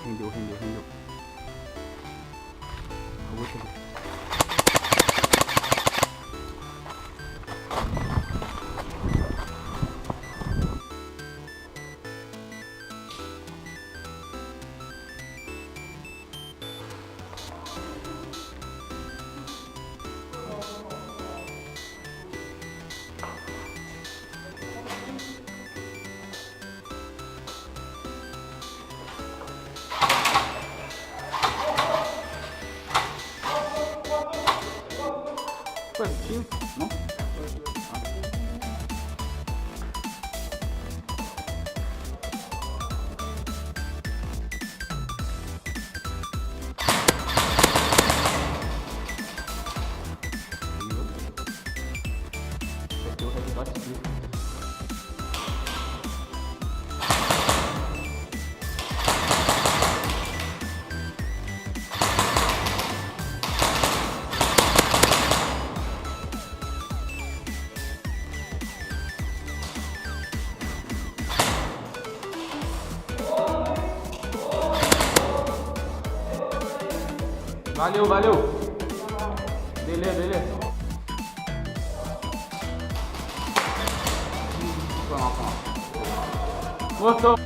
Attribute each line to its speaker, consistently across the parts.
Speaker 1: Rendeu, rendeu, rendeu. A outra. Pertinho, não? Aqui é o headshot aqui. Valeu, valeu. Beleza, beleza. Gostou.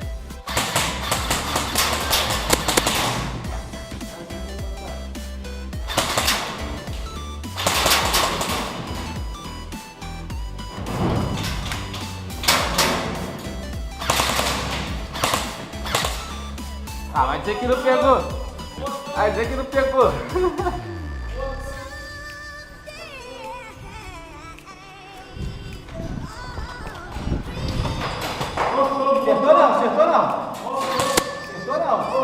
Speaker 1: Ah, vai dizer que não pegou. Vai dizer que não pegou.
Speaker 2: Acertou não, acertou não. Acertou não.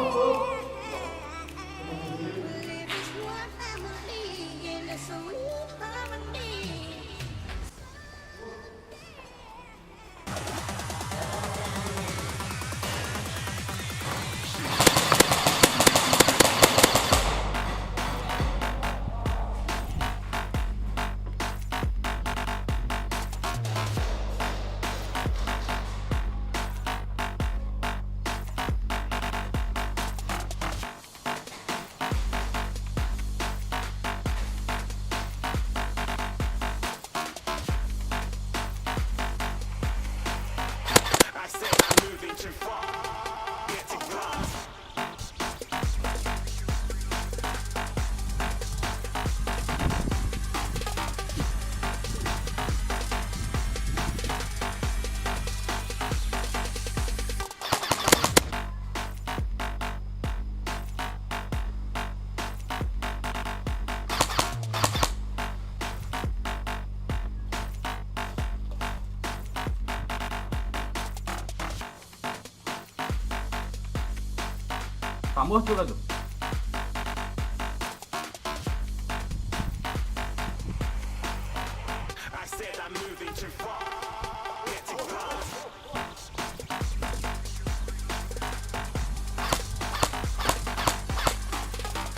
Speaker 1: Tá morto, jogador.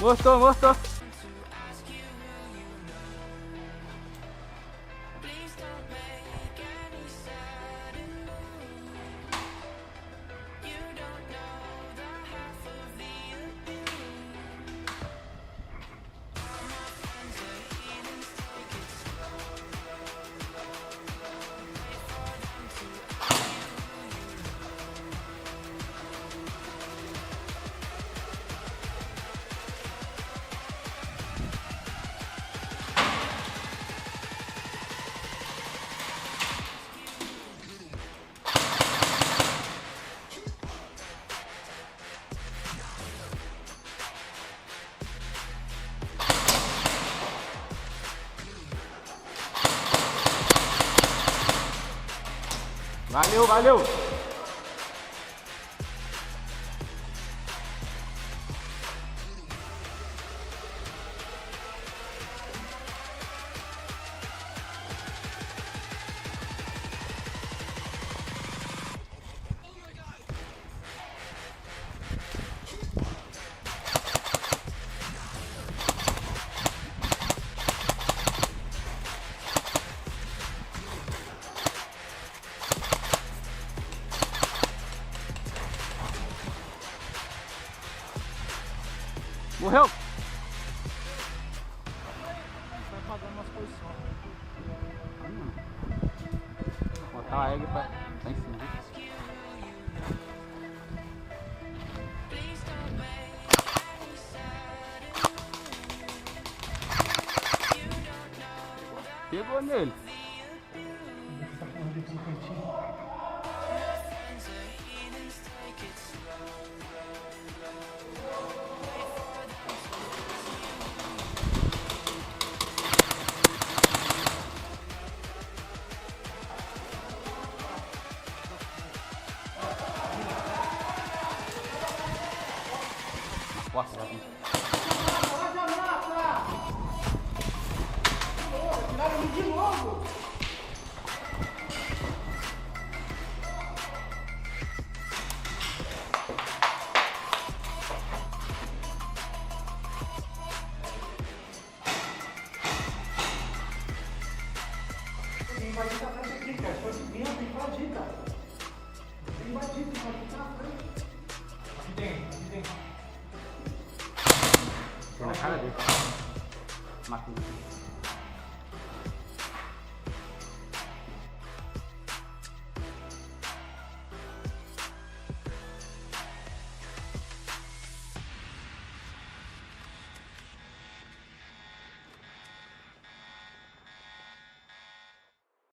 Speaker 1: Gostou, gostou. Valeu, valeu. Correu.
Speaker 2: Vai pagando umas posições.
Speaker 1: Botar a egg pra em cima. Pegou nele.
Speaker 2: Tá com um bico no cantinho.
Speaker 1: Nossa, já vi.
Speaker 2: Tiraram de novo! Tem invadido a frente aqui, cara. Foi subindo, tem que invadir, cara. Tem invadido na frente. Aqui tem.
Speaker 1: Tem na cara dele. Matou.